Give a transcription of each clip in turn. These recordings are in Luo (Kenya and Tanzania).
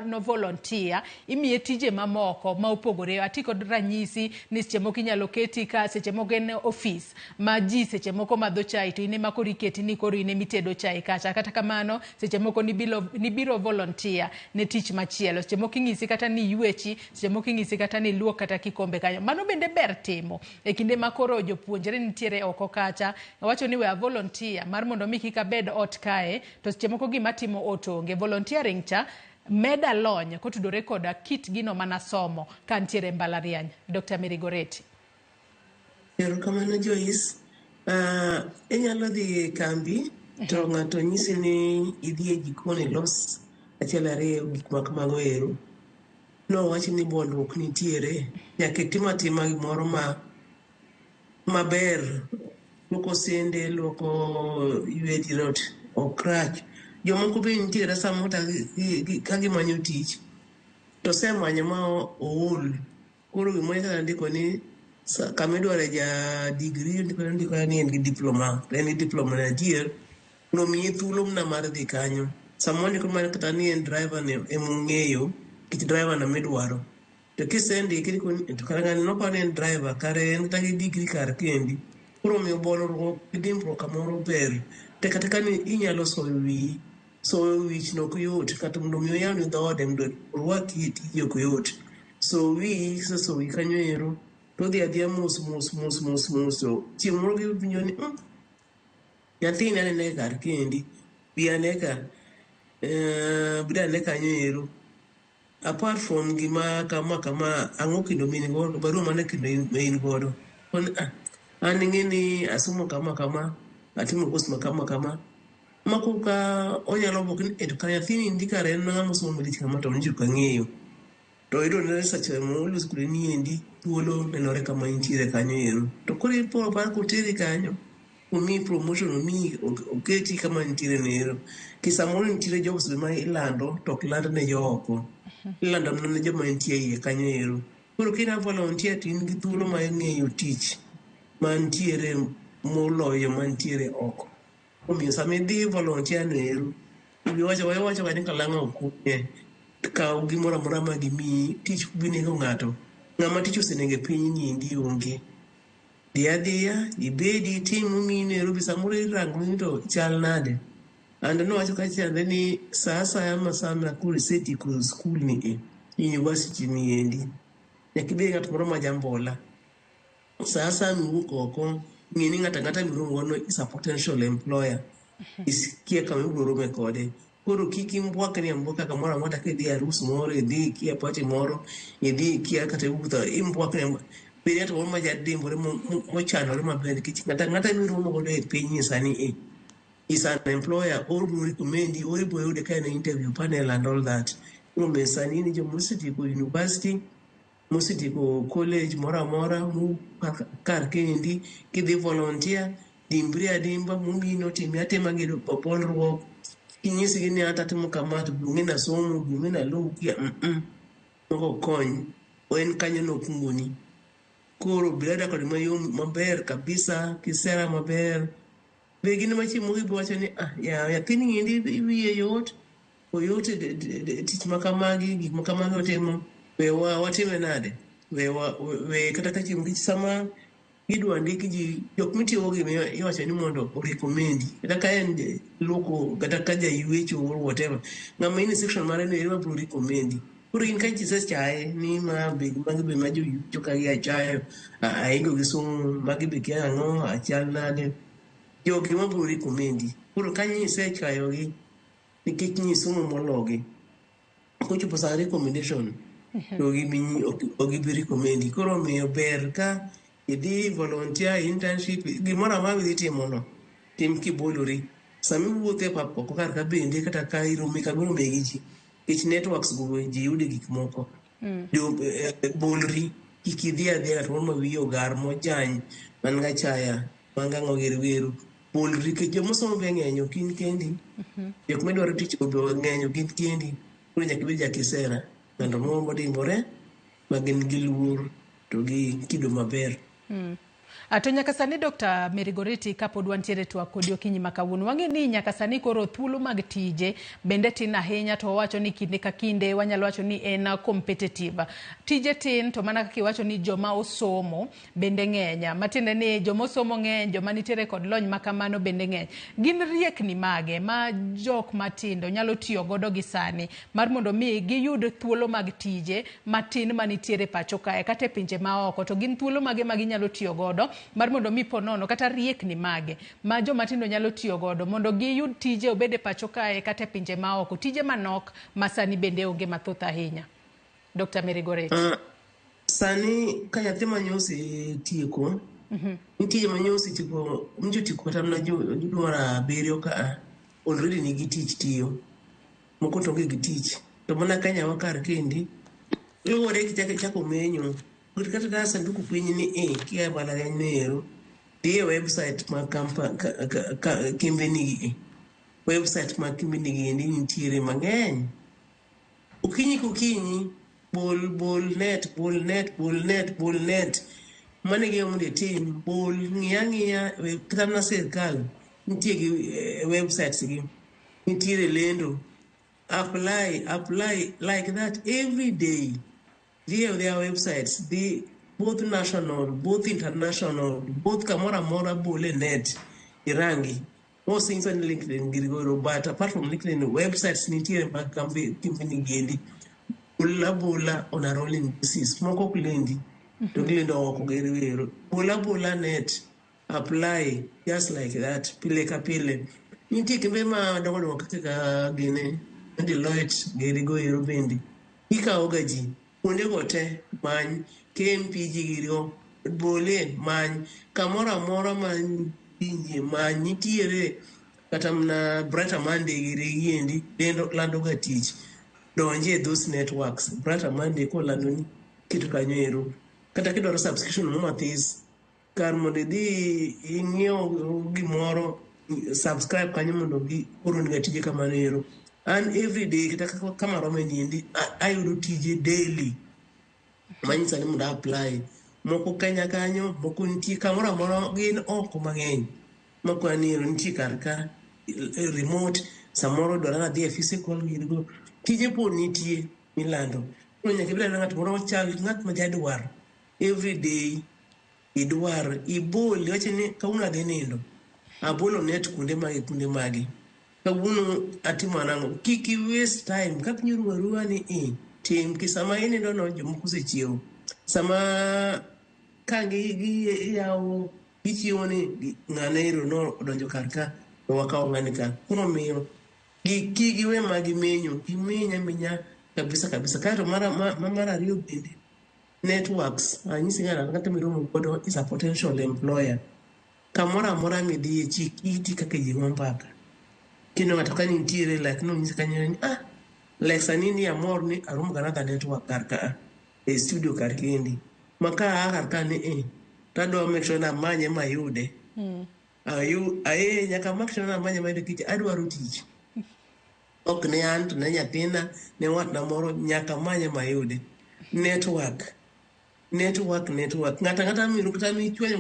no volunteer imiye tije mamoko ma opogore. Ati kod ranyisi ni seche moko inyalo keti ka seche moko en office ma ji seche moko madho chai to ine makoro iketi ni koro ine mitedo chai kacha. Kata kamano seche moko nibiro volunteer ne tich machielo. Seche moko ing'isi kata ni yuechi, seche moko ing'isi kata ni luok kata kikombe kanyo. Mano bende ber timo e kinde makoro jopuonjre nitiere oko kacha. Wacho ni we volunteer mar mondo mi kik abed ot kae to seche moko gima timo otonge. Volunteering cha meda lony kotudore koda kit gino manasomo ka nitiere mbalariany. Dr. Mary Goretti. Erokamano Joyce. Inyalo dhi kambi to ng'ato nyisi ni idhi e jikon ilos achiel ariyo gik ma kamago ero. No wachi ni bolruok nitiere nyaka tima gimoro maber. Luoko sende, luoko ywedi rot okrach. Jomoko be nitiere samoro ka gimanyo tich to semanyo ma ool. Koro gimoro kaka ndiko ni kamidware ja degree ndiko ni en gi diploma. En gi diploma na adier. Nomiye thuolo mna mar dhi kanyo. Samoro ndiko mana kata ni en driver ne emong'eyo kit driver na midwaro. To kisendiki to kara ng'ani noparo ni en driver kare en kata gi degree kar kendi. Koro miyo bolruok dimbruok kamoro ber. Te kata ka ni inyalo soyo wich nok yot kata mondo mi oyawni dhoode mondo orwaki tiji ok yot. So wi sesowi kanyo ero to dhi adhiya mos. Chieng' moro giwinjo ni nyathini anene kar kendi bi ane ka bidane kanyo ero. Apart from gima kama ang'o kendo min godo barua mane kendo in godo. An ing'eni asomo kama atimo course ma kama mako ka onyalo bok ni to ka nyathini ndikare en ng'ama somo malich kama to nji kang'eyo to ido ne sache mo lu skule ni endi thuolo nenore kama intiere kanyo ero to koro ipo par ko teri kanyo omi promotion omi oketi kama intiere nero kisamoro nitiere jobs ma ilando to ilando ne jooko ilando ne joma intiere kanyo ero koro kina volunteer tin gi thuolo ma ng'eyo tich mantiere moloyo mantiere oko. Omiyo sami dhi volunteer nero wacho ni kalang'a okunye kaw gimoro amora ma gimiyi tich binego ng'ato ng'ama tich osenege piny niendi onge. Dhi adhiya ibedi itim mino bi samoro irango ni to chal nade. And nowacho kachiende ni sa asaya ma sama koro isetieko skul ni university ni endi nyaka ibed ng'at moro ma jambola. Sa asaya miwuok oko ng'e ni ng'ata miluongo no is a potential employer. Iskia kama ibiro rome kode. Koro kik imbuakni ambuaka kamoro amora kidhi arus moro idhi kia party moro idhi kia kata wuotho imbuakni bende to ma jadimbore mochanore maber nikech ng'ata miromo godo e piny sani is an employer or recommend or ibo yude ka en interview panel and all that. Koro sani ni jomo osetieko university mosetieko college moro amora kar kendi kidhi volunteer dimbri adimba mumino timi atema gido bolruok inyisi gi ni ata timo kama to dunge na somo dunge na lukia moko kony en kanyo no kungoni. Koro bilada kod mayom maber kabisa kisera maber be gine machiemo gi wacho ni ya tini ngendi wiye yot oyote tich makamagi gik makamagi otimo we watime nade we kata ka chiemo sama idwa ndiki ji jok mitiyo gi iwacho ni mondo recommend kata ka en loko kata ka ja yuecho or whatever ng'ama in section mare ne iriwa bro recommend. Koro in ka chise chaye ni ma be ma jo yuecho ka ya chaye aingo gi somo magi be kia ang'o achal nade jogi ma bro recommend. Koro ka nyise chayo gi nikech nyi somo mologi kochopo sa recommendation to gi bi recommend. Koro miyo ber ka idhi volunteer internship gimoro amora idhi timono tim kibolori sami wuothe papo kar ka bende kata ka iromi ka golo megi ji ich networks go ji yude gik moko bolri kik idhi adhiya to ma wiyo gar mojany man ga chaya manga ng'oger bolri ke jomo somo be ng'enyo kin kendi jok medwaro tich be ng'enyo kin kendi koro nyaka ibed jakisera ng'ato moro modimbore ma gin gi luor to gi kido maber. To nyaka sani Dr. Mary Goretti kapod wantiere twak kodi okinyi makawuono wang'e ni nyaka sani koro thuolo mag tije bende tin ahinya to wacho ni kinde ka kinde wanyalo wacho ni en competitive. Tije tin to mana kaka iwacho ni joma osomo bende ng'eny. Matiende ni joma osomo ng'eny, joma nitiere kod lony makamano bende ng'eny. Gin riekni mage ma jok matindo nyalo tiyo godo gi sani mar mondo mi giyud thuolo mag tije matin manitiere pacho kae kata e pinje maoko, to gin thuolo mage ma ginyalo tiyo godo mar mondo mi ponono kata riekni mage ma joma tindo nyalo tiyo godo mondo giyud tije obede pacho kae kata e pinje maoko, tije manok ma sani bende onge mathoth ahinya. Dr. Mary Goretti. Sani ka nyathi manyosi tieko, nitie manyosi tieko, mjo tieko kata mna jumara abiriyo ka already nigi tich tiyo, moko to onge gi tich. To mana ka nyawa kar kendi, luwore kichako menyo, kata da sanduku piny ni kia balagany nero, dhi e website ma kimbeni website ma kimbeni giendi nitiere mang'eny. Okinyi kokinyi, bol net, mane gi onde tim, bol ng'iya, kata na sirkal, nitie gi websites gi, nitiere lendo, apply like that every day. Via their websites, both national, both international, both kamora mora bole net, irangi. Most things on LinkedIn, Girigoro, but apart from LinkedIn, websites nitiere mag company giendi. Bola on a rolling basis. Moko klendi, to glendo oko gerivero. Bola net, apply, just like that, pile ka pile. Niti kembema dongo kaka gine, Deloitte, Gerigoro bendi. Ika ogaji. Kunde gote many KMPG girio bole many kamora mora many pinje many nitiere kata mna Brighter Monday giri dendo lando ga tich donje those networks. Brighter Monday ko lando ni kitu kanyo kata kidoro subscription mo mathis kar mondo di ing'iew gimoro subscribe kanyo mondo gi oroni ga tije kamano. And every day, kama rome niendi, ayudo tije daily. Manyisa ni muda apply. Moko kanya kanyo, moko nitie kamora mora gin oko mang'eny. Moko aniro nitie karka remote, samoro dwarana dhi e physical girigo. Tije po nitie milando. Kuno nyaka ibila ng'at moro chal, ng'at ma jadwar. Every day, idwar, iboli, wache ni kauna dhi nindo. Abolo net kunde magi. Kawuono atimo nango kiki waste time kaka nyuru warua ni tim kisama ini ndono jomoko sechiewo sama kangi yawo gichiewo ni ng'anero no odonjo karka to wakawo ng'ani ka kuno miyo kiki we magi menyo minya kabisa kato mara ariyo bende networks anyisi ng'ana kata miromo godo is a potential employer kamora mora midhi chiki kaka jingo mpaka kino ng'ato nitiere like no nyisa kanyo ni like sanini amor ni arum ganadha network karka e studio karkendi maka karka ni tado make sure na manye mayude nyaka make sure na manye mayude kiti adwaro tich ok ne an to ne nyathina ne wat na moro nyaka manye mayude network ng'ata miru kata mi chwanyo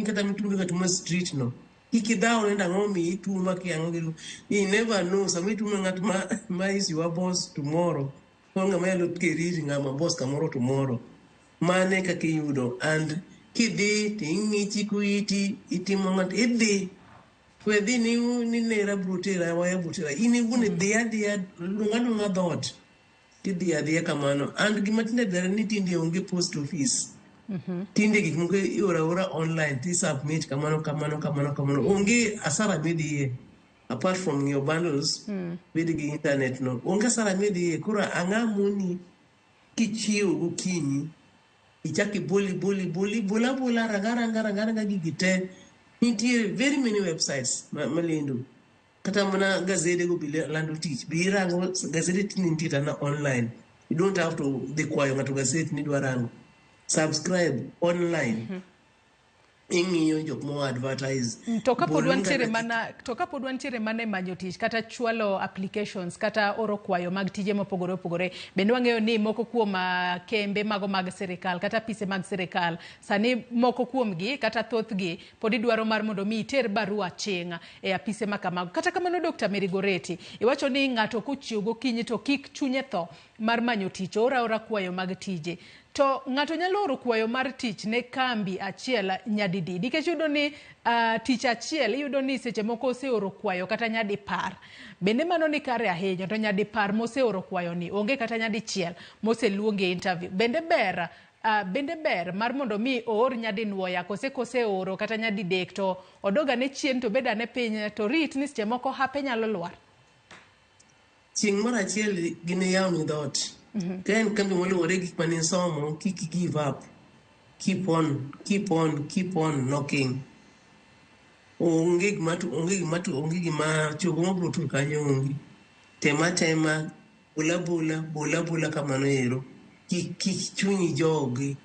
kata mi tundo kata ma street no ikidhao nenda ngomi ituma kiango gilu. You never know. Some ituma ngat ma is your boss tomorrow. Konga mayalo keriri ngama boss kamoro tomorrow. Mane kakiyudo and kidi tingichi kuiti itimo ngat idhi. Kwedhi ni nera brutera waya brutera. Ini bune dia lungano ngadot. Tidhi kamano and gimatinde dare ni tindi onge post office. Tinde gik moko ora online ti submit kamano onge asara medie apart from your bundles with the internet no onge asara medie kura angamoni kichiwo gokinyi ichaki boli bola rangara gigite nitie very many websites malendo kata mana gazede go bile lando tich birango gazede tinintita na online. You don't have to the kwayo ngato gazede ni dwarango subscribe online. ing'iyo jok mo advertise To kapod bolni wantiere mana e manyo tich kata chwalo applications kata oro kwayo mag tije mopogore opogore, bende wang'eyo ni moko kuom kembe mago mag sirikal kata apise mag sirikal sani moko kuomgi kata thothgi pod idwaro mar mondo mi iter barua chinga e apise ma kamago. Kata kamano Dr. Mary Goretti, iwacho ni ng'ato kochiewo gokinyi to kik chunye tho mar manyo tich, ora kwayo mag tije. To ng'ato nyalo oro kwayo mar tich ne kambi achiel nyadidi, nikech yudo ni tich achiel iyudo ni seche moko oseoro kwayo kata nyadi par. Bende mano ni kare ahinya, to nyadi par moseoro kwayo ni onge kata nyadi chiel moseluonge interview. Bende ber mar mondo mi oor nyadi nuoya kose oro kata nyadi dek to odoga ne chien to beda ne piny to rit ni seche moko hape nyalo lwar. Chieng' moro achiel gine yaw ni dhoot. Then kambi moluwore gik mane somo, kik give up. Keep on knocking. Onge gima chogo mabro tur kanyo onge. Tema, bola kamano ero. Kik chunyi jogi.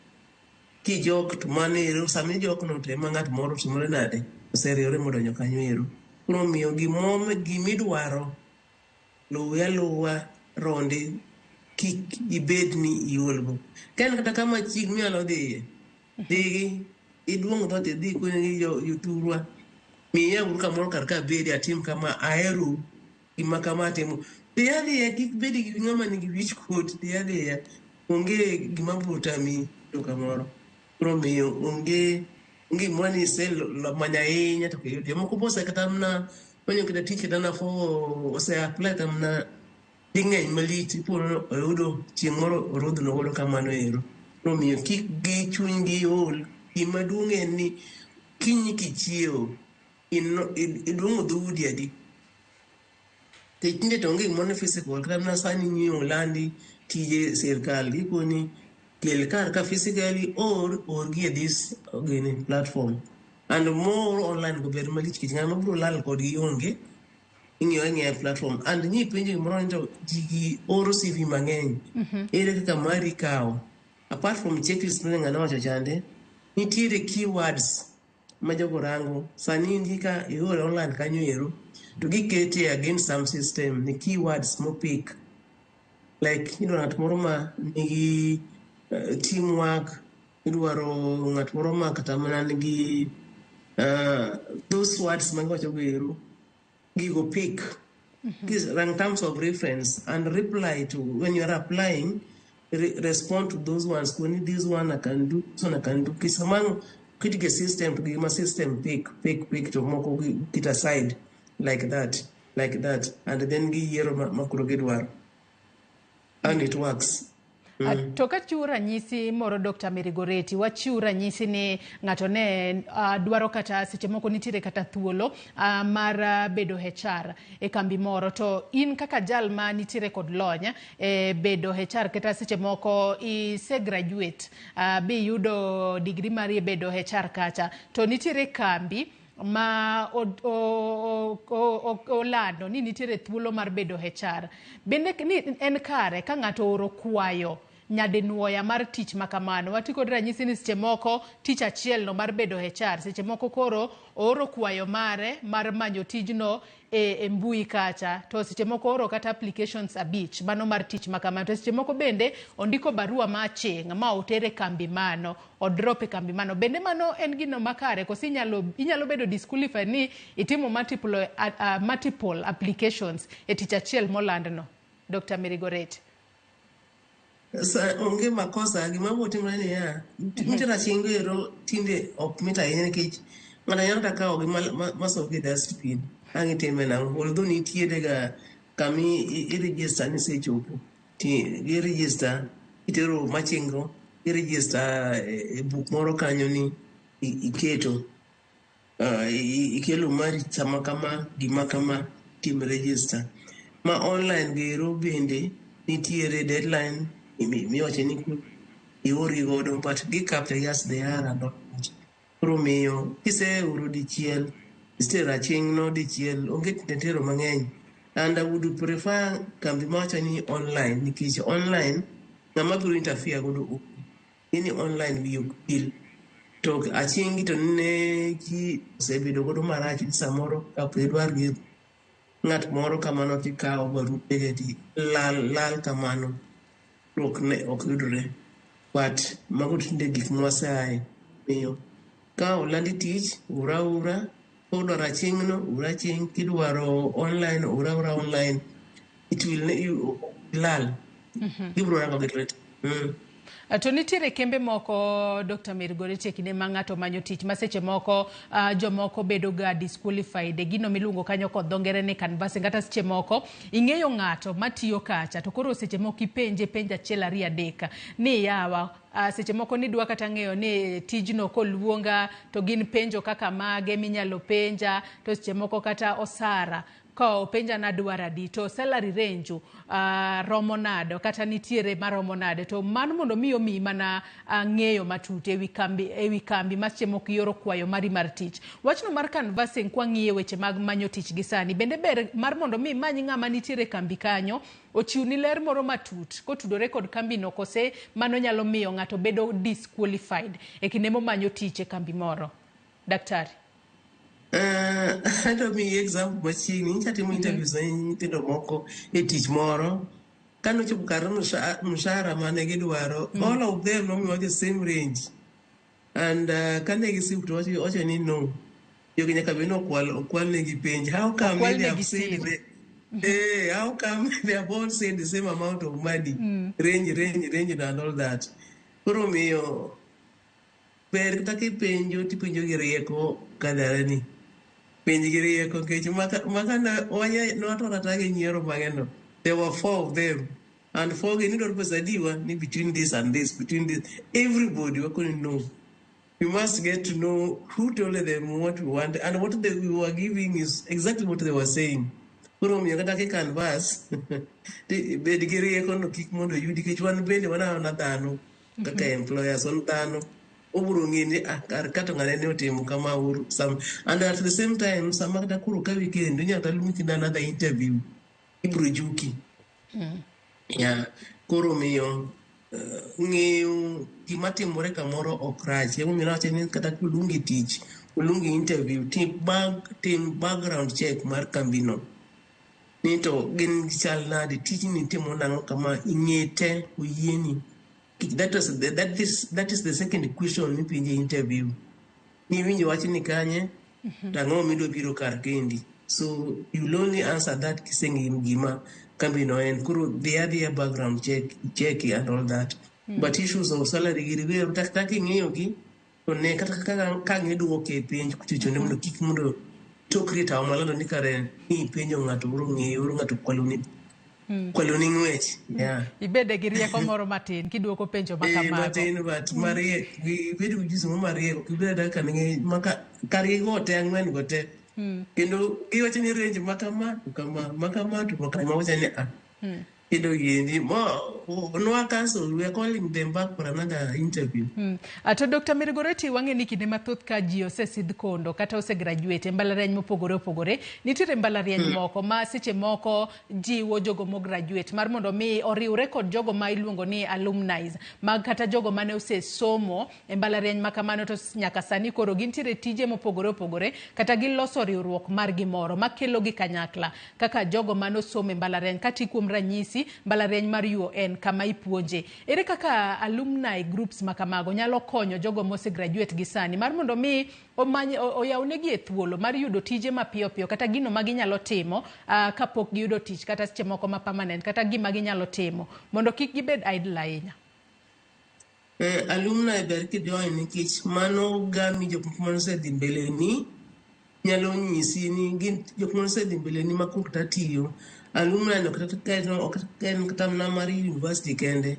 Kijok to mano ero, sami jok no tema ng'at moro timore nade. Oseriore modonjo kanyo ero. Koro miyo gimidwaro luwa ronde kik ibed ni iolgo. Ken kata kama chik mialo dhiye. Digi, iduong' dhote dhi kwenye gi yoturwa. Miya uru kamoro karka bedi atim kama aeru gima kama atimo. Dhiya kik bedi gi ng'ama nigi wich kuot. Dhiya. Onge gima brutami to kamoro. Kuro miyo onge mwani manya inya to kiyudi. Moko bosa kata mna manyo kita tich dana fo ose apply tamna ding'eny malit ipuro oyudo chieng' moro orodhno godo kamano ero. Omiyo kik gi chuny gi ol. Gima duong' en ni kinyi kichiewo iduong'o dhoudi adi. Tinde to onge gimoro physical kata mana sani nyiewo landi tije sirkal ikoni kel kar ka physically or gi this platform and more online go ber malich kich ng'ama bro lal kodgi onge. Ing'iyo platform and nyi penjo gimoro to jigi oro CV mang'eny. Ere kaka mari kawo. Apart from checklist mane ng'ano wacho chande, nitiere keywords ma jogo rango. Sani indika iore online kanyo ero to gikete against some system ni keywords mopik. Like ng'at moro ma nigi teamwork, idwaro ng'at moro ma kata mana nigi those words mangocho go ero. Gigo pick these terms of reference and reply to when you are applying. Respond to those ones. When this one I can do, this one I can do. Kisamang critical system to give my system pick to moko get aside like that, and then give yero makurogedwar, and it works. To kachiwo ranyisi moro Dr. Mary Goretti, wachiwo ranyisi ni ng'ato ne dwaro kata seche moko nitiere kata thuolo mar bedo HR e kambi moro, to in kaka jal ma nitiere kod lony bedo HR kata seche moko ise graduate bi yudo degree mari bedo HR kacha, to nitiere kambi ma olando ni nitiere thuolo mar bedo HR. Bende ni en kare ka ng'ato oro kwayo nyadenuoya mar tich makamano. Wati kod ranyisi ni seche moko tich achiel no mar bedo HR, seche moko koro oro kwayo mare mar manyo tijno e mbui kacha, to seche moko oro kata applications abich mano mar tich makamano, to seche moko bende ondiko barua ma ching ma otere kambi mano, odrop e kambi mano. Bende mano en gino makare kosi inyalo bedo disqualified ni itimo multiple applications e tich achiel molandno. Dr. Mary Goretti. Onge makosa gima botimre ni ya mtira chingero tinde ok mita ahinya nikech ng'ato nyalo takawo gi maso gi dustbin ang'e time na although nitiere ga kami i-register ni sechopo ti i-register itero machingo i-register e book moro kanyo ni iketo ikelo mari sama kama gima kama tim register ma online gero bende nitiere deadline miwache ni iori godo but gikapte yes they are not pro miyo kise uru dichiel istera ching no dichiel onge tentero mang'eny and I would prefer kambi mawacho ni online nikech online ng'ama biro interfere godo ini online we deal to aching to ne ki osebedo godo marach ni samoro kapo idwar gi ng'at moro kamano tikawo barupe ti lal kamano ok yudore. But mago tinde gik mwasaye miyo ka olandi tich ura udwaro aching'no ura aching' kidwaro online ura online it will you lal gibro rango gi lwet. To nitiere kembe moko Dr. Mirigoreti kinde ma ng'ato manyo tich ma seche moko jomoko bedo ga disqualified e gino miluongo kanyo kod dho ngere ni canvassing, kata seche moko ing'eyo ng'ato matiyo kacha to koro seche moko ipenje penja achiel ariyo adek ni yawa seche moko nidwa kata ng'eyo ni tijno koluonga to gin penjo kaka mage minyalo penja, to seche moko kata osara ko penja na dwara di to salary range romo nado kata nitiere maromo nade, to mano mondo miyo mi mana ng'eyo matut ewi kambi ma seche moko yoro kwayo mari mar tich. Wachno mar canvassing kwa ng'iye weche mag manyo tich gi sani bende ber mar mondo mi manyi ng'ama nitiere kambi kanyo ochiwni ler moro matut kotudore kod kambi no, kose mano nyalo miyo ng'ato bedo disqualified e kinde momanyo tich e kambi moro. Daktari. Ado mi example machiegni nchatimo interviews ne nyithindo moko e tich moro kanochopo kar mshahara mane gidwaro all of them nomiwa the same range and kane gisipo to wacho ni no jogi nyaka bed ni okwal negi penj. How come they have said how come they have all said the same amount of money range and all that. Koro miyo ber kata kipenjo tipenjo gi rieko kadharani penj gi rieko kech makana nowato gi nyiero mang'eno. There were 4 of them and 4 gi nidwaro pesa diwa ni between this and this, between this, everybody wakoni know. We must get to know who told them what we want and what we were giving is exactly what they were saying. Koro miyo kata ki canvas bed gi rieko no kik mondo yudi kech wan bende wana dhano kaka employers on dhano oburo ng'ini kar kato ng'ane ne otimo kama uru and at the same time sama kata kuro ka weekend nyaka luongi na another interview ibro juki. Koro miyo ng'eyo gima timore kamoro ok rach. Emomiyo nawacho ni kata kuluongi tich uluongi interview tim background check mar kambino ni to gin chal nade, tijni timo nang'o kama, ing'e te oyieni. That is the second question mipenje interview. Ni winjo wach ni kanye tang'o midwa biro kar kendi. So you'll only answer that kiseng'eyo gima kambi no en. Koro the other background check and all that. But issues of salary gi riwe tak ing'eyo gi to ne kata ka ng'e duoke e penj kuchocho ne mondo kik mondo tokri tawo malando ni kare ni penjo ng'ato oro ng'eyo oro ng'ato kwaloni ng'wech. Ibede gi rieko moro matin kiduoko penjo makamago. Matin but mariek ibedo gi jiso mariek ibedo ka ng'e maka kari gote ang'wen gote kendo giwacho ni range makama to makama wacho ni kendo yendi no cancel, we are calling them back for another interview. To Dr. Mirigoreti wang'e ni kinde mathoth ka ji osesidh kondo kata osegraduate mbalariany mopogore nitiere mbalariany moko ma seche moko jiwo jogo mograduate mar mondo mi oriwre kod jogo ma iluongo ni alumni mag kata jogo mane osesomo e mbalariany makamano to nyaka sani koro gintiere tije mopogore kata giloso riwruok mar gimoro makelo gi kanyakla kaka jogo mane osomo e mbalariany kati kuom ranyisi mbalariany mar UN kama ipuonje. Ere kaka alumni groups makamago nyalo konyo jogo mose graduate gi sani mar mondo mi oyawnegi e thuolo mar yudo tije mapiyo kata gino ma ginyalo timo kapok giyudo tich kata seche moko ma permanent kata gima ginyalo timo mondo kik gibed idle ahinya. Alumni ber kijoin nikech mano gami jok mane osedhi mbele ni nyalo nyisi ni gin jok mane osedhi mbele ni ma kok tatiyo. Alumni no kata mana mar university kende.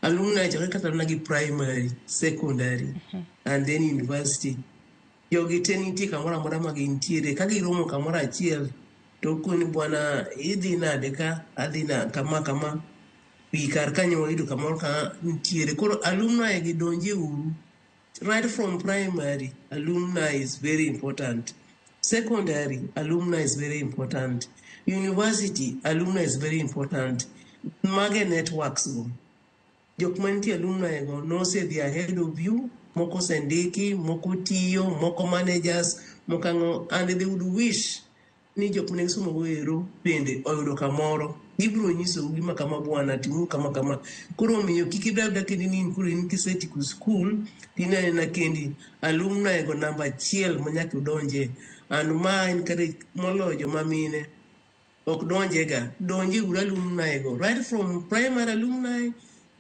Alumni chakre kata mana gi primary, secondary and then university. Jogi te nitie kamoro amora ma gintiere ka giromo kamoro achiel to koni bwana idhi nade ka adhi na kama wi kar kanyo wayudo kamoro ka nitiere. Koro alumni gidonje uru right from primary. Alumni is very important. Secondary, alumni is very important. University, alumni is very important. Mage networks go. Jok mantie alumni go no say they are ahead of you moko sendiki, moko tiyo, moko managers, moko and they would wish ni jok mane somo goero bende oyudo kamoro. Gibiro nyiso gima kama bwana timu kama. Koro miyo kik idabda kendi ni koro in kisetieko skul, tina na kendi alumni go namba 1 manyaka udonje. And ma en kare moloyo mamine ok donjega, donje ura alumni go, right from primary alumni,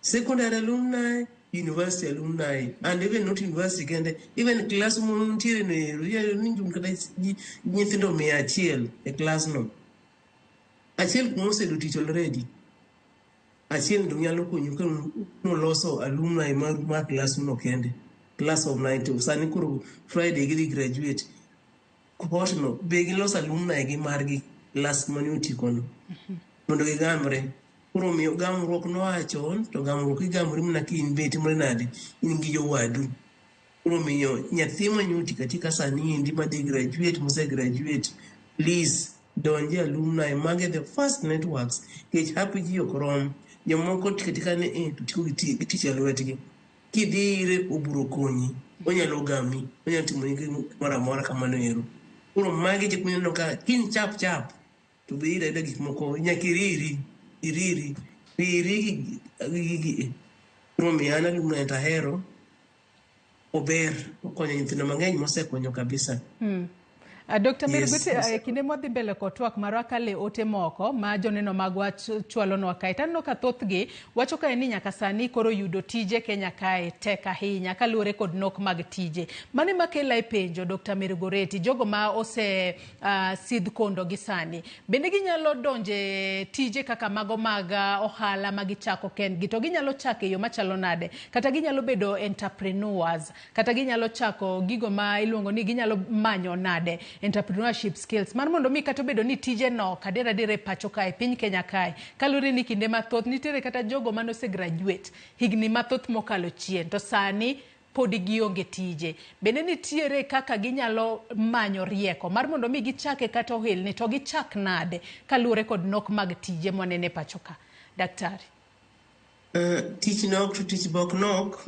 secondary alumni, university alumni, and even not university kende, even class mo ntiere no ninjum kata nyithindo 100 e class no. Achiel kuom osedo tich already. Achiel ndo nyalo konyo ka noloso alumni mar class no kende. Class of 90. Sani kuro Friday gidhi graduate. Kuposhno, be giloso alumni gi margi class mani utikono. Mondo gigamre. Kuro miyo gamruok noa chon, to gamruok igamri mna ki inbeti mre nade, in gi jowadu. Kuro miyo nyathi manyuti katika sani indi madhi graduate, mose graduate, please, donje alumni mage the first networks kech happy ji okrom jomoko katika ne tutiko giticha lwetgi kidire oburo konyi onyalo gami onyalo timo ni mara kamano ero. Koro mage je kunyo ka kin chap to be ira gik moko nyakiriri kuro miana alumni tahero ober okonyo nyithindo mang'eny mosekonyo kabisa. Dr. Miriguti, kinde modhi mbele kotwak marwa kale ote moko ma joneno magwa chwalonwa kae. Tanno ka thothgi wacho kae ni nyaka sani koro yudo tije Kenya kae tek ahinya kaluwore kod nok mag tije. Mane makela e penjo Dr. Miriguti, jogo ma ose sidh kondo gi sani. Bende ginyalo donje tije kaka mago mag ohala magichako kendgi to ginyalo chako yo machalo nade. Kata ginyalo bedo entrepreneurs. Kata ginyalo chako gigo ma iluongo ni ginyalo manyo nade. Entrepreneurship skills mar mondo mi kata bedo ni tije no kadera dire pacho kae piny Kenya kae kalure ni kinde mathoth nitere kata jogo mano se graduate higni mathoth mokalo chien to sani podi gionge tije. Bende nitiere kaka ginyalo manyo rieko mar mondo mi gichake kata ohilni to gichak nade kalure kod nok mag tije mwanene pacho ka. Daktari. Tich nok to tich bok nok.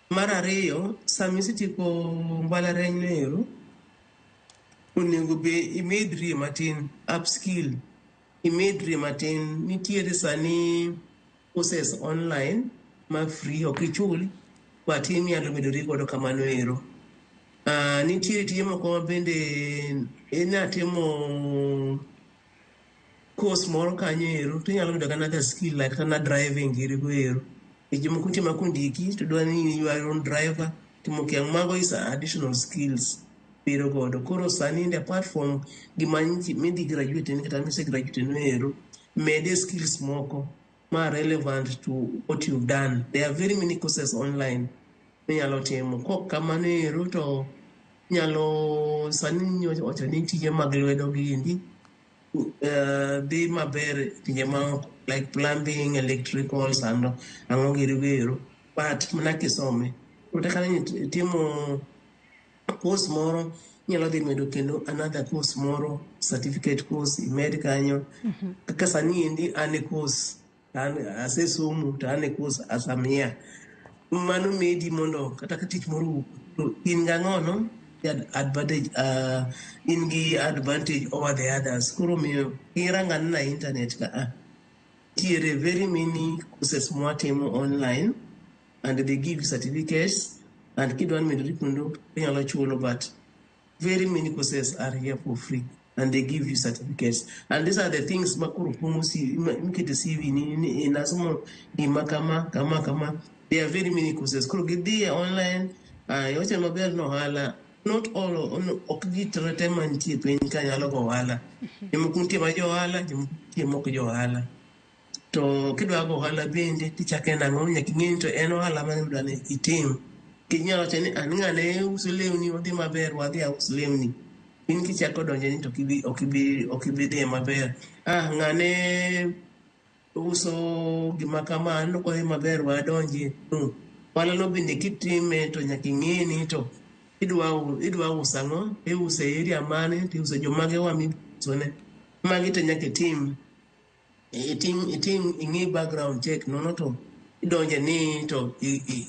Mar ariyo samisitieko mbalariany nero onego be imedri matin upskill imedri matin nitiere sani courses online ma free ok ichul but inyalo medori godo kamano ero. Nitiere tije moko bende timo course moro kanyo ero to inyalo yudo another skill like kana driving irigo ero jomoko nitie makondiki to dwa ni you are your own driver timo kiang mago is additional skills biro godo. Koro sani apart from gimanyi midi graduate ni kata mise graduate no ero mede skills moko ma relevant to what you've done. There are very many courses online nyalo timo kok kamano ero to nyalo sani ocho ni tije mag lwedo gindi dhi maber tije ma like plumbing, electricals and ang'o girigo but mana kisome kata kana timo course moro nyalo dhi medo kendo another course moro certificate course imed kanyo kaka sani endi ane course asesomo to ane course asamia mano medi mondo kata tich moro in gang'ono advantage in gi advantage over the others. Kuro miyo irang'an na internet ka tiere very many courses mwatimo online and they give certificates and kidwan medori kundo inyalo chulo but very many courses are here for free and they give you certificates and these are the things makuru pongo mkete CV ni nasomo gima kama there are very many courses kuro gidhi online yoche maber no hala not all ok gitrete mantie piny kanyalo go hala jomoko nitie ma jo hala jomoko nitie mok jo hala to kidwa go hala bende tichake nang'o nyaka ing'e to en ohala mane midwani itim kinyalo wacho ni an ng'ane uso lewni odhi maber wadhi aus lewni in kichako donje ni to ok ibi dhi maber ng'ane uso gima kamano kodhi maber wadonji wala no bende kitime to nyaka ing'e ni to idwa uso ang'o iuso e area mane tiuso jomage wamisone magi to nyaka itim ing'i background check nono to idonje ni to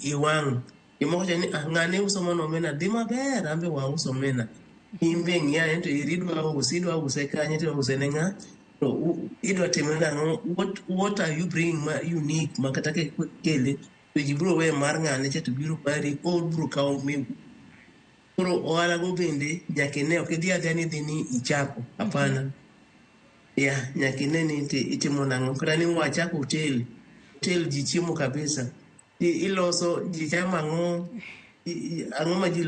iwang' Jomoko wacho ni ng'ane uso mana omena dhi maber, ambe wauso omena. In be ng'iya ento idwa use kanye to use ne ng'a? To idwa timo nang'o? What are you bringing unique ma kata kele to ji biro we mar ng'ane cha to biro bari ko biro kawo mi. Koro ohala go bende nyaka ine ok idhi adhiya ni dhi ni ichako. Hapana. Ya, nyaka ine ni itimo nang'o. Kata ni wachako hotel ji chiemo kabisa. Iloso ji chamo ang'o ma ji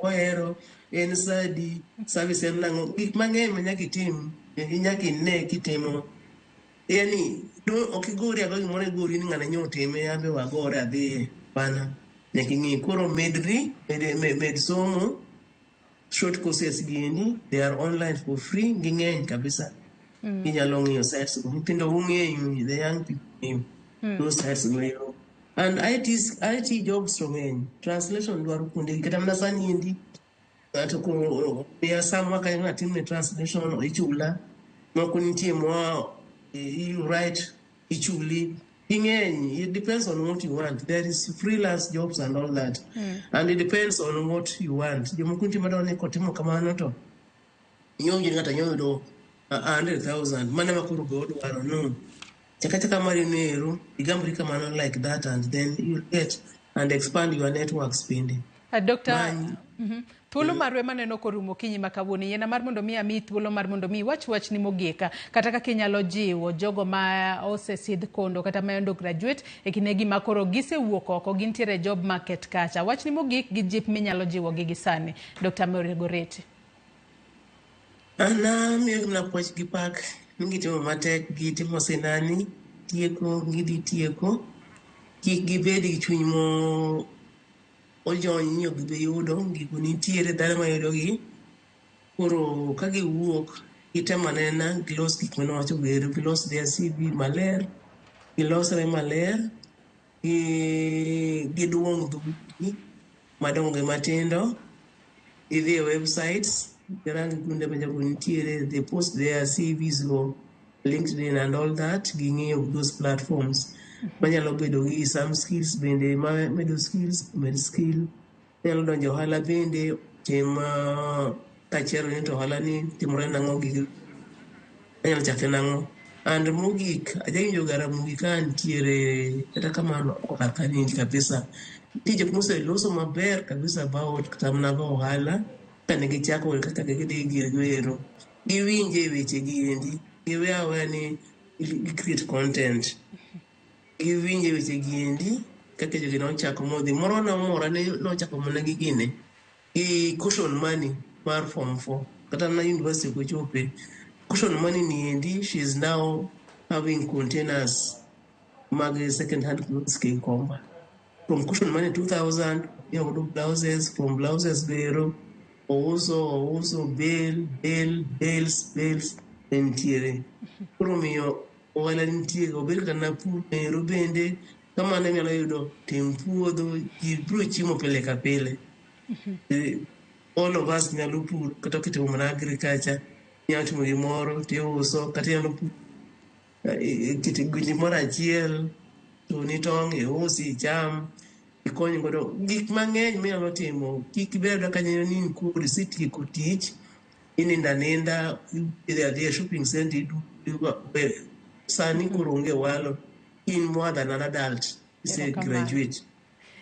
ohero, en sadi, service en nang'o, gik mang'eny ma nyaka itim, nyaka ine kitimo. Yani, ok igori ago gimoro igori ni ng'ane nyo time, ambe wagore adhiye, pana. Nyaka ing'i koro med somo, short courses giendi, they are online for free, ging'eny kabisa. Inyalo ng'iyo sites go, nyithindo ung'eyo, the young people, those sites go. And IT jobs to men. Translation dwaro kuonde kata mana sani endi. Ng'ato ko miya sama ka ng'atime translation ichula. Moko nitie you write ichuli. Ing'eny, it depends on what you want. There is freelance jobs and all that. And it depends on what you want. Jomoko nitie madwaro ni kotimo kamano to nyonge ng'ata nyodo 100,000. Mana makoro go dwaro no. Chakachaka mari nero, igambri kamano like that, and then you'll get and expand your networks pindi. Dr. Thuolo marwe maneno korumo kinyi makawuoni yena mar mondo mi ami thuolo mar mondo mi wach ni mogika kata kaka inyalo jiwo jogo ma osesidh kondo kata ma endo graduate e kinegi makoro gisewuok oko gintiere job market kacha. Wach ni mogik gi jip minyalo jiwo gi gisani. Dr. Mary Goreti. Ana miyo gimna puoch gi pak. Ngitimo matek gitimo sinani tieko ngidi tieko kik gibed gi chuny mo ojony ni ok gibe yudo gigo nitiere dhano ma yudo gi koro ka giwuok gitemo nena gilos gik manowacho gero gilos their CV maler gilosre maler giduong' dhogi madongo gi matindo idhi e websites rangi kunde ma jogo nitiere, they post their CVs go LinkedIn and all that, ging'iyo those platforms. Manyalo bedo gi some skills bende medo skills, med skill. Nyalo donjo ohala bende tema kachero ni to ohala ni timore nang'o gi anyalo chake nang'o. And mogik, ajawinjo gara mogik nitiere kata kamano okaka nini kabisa. Tije kumose loso maber kabisa about katamna go ohala. Kane gichako kaka gidhi giro giwinje weche giendi giwe awe ni create content giwinje weche giendi kaka jogi nochako modhi moro na mora ne nochako mana gi gine i cushion money mar form 4 kata na university ko chope cushion money ni endi she is now having containers mag second hand clothes ke komba from cushion money 2000 blouses from blouses bero also bales entiere koro miyo wala nitiere obed kana pur mero bende kamano nyalo yudo tim puodho ji biro chiemo pile ka pile all of us nyalo pur kata kitimo mana agriculture nyalo timo gimoro tiuso kata nyalo pur kiti gwindi moro achiel to ni tong' iusi cham ikony godo gik mang'eny minyalo timo kik bedo kanyo ni kod sitieko tich ininda idhi shopping center sani koro onge walo in more than an adult is a graduate.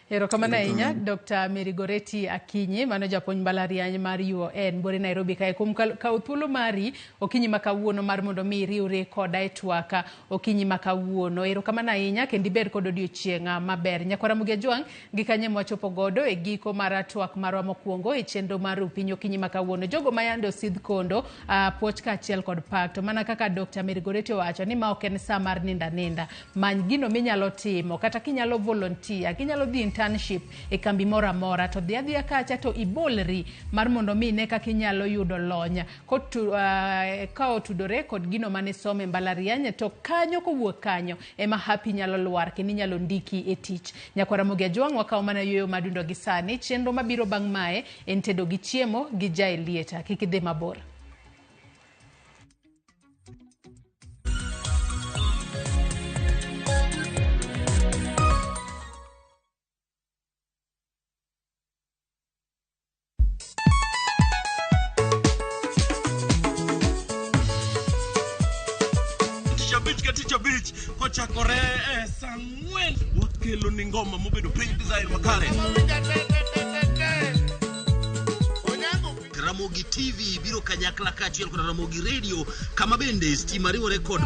Erokamano ahinya Dr. Mary Goreti Akinyi mano japuonj mbalariany mar UoN bore Nairobi kae kuom kawo thuolo mari okinyi makawuono mar mondo mi riwre koda e twaka okinyi makawuono. Erokamano ahinya kendo ibed kod odiochieng' maber. Nyakwara Mugiajwang' gi kanye mwachopo godo e giko mar twak marwa mokwongo e chenro mar Upiny okinyi makawuono. Jogo mayande osidh kondo puoch kaachiel kod pak to mana kaka Dr. Mary Goreti owacho ni ma ok en saa mar ninda many gino minyalo timo kata kinyalo volunteer kinyalo dhi internship e kambi mora mora to dhia kacha to ibolri mar mondo mi ne kaka inyalo yudo lony ka otudore kod gino mane some mbalariany to kanyo kowuok kanyo ema happy nyalo lwar kendo inyalo ndiki e tich. Nyakwara Mugiajwang' wakaw mana yueyo madundo gi sani chenro mabiro bang' mae en tedo gi chiemo gi Jael Lieta kik idhi mabor. tich abich kochakore sang'wen wakelo ni ngoma mobedo piny design makare. Ramogi TV biro kanyakla kaachiel kod Ramogi Radio kama bende stima riwore kod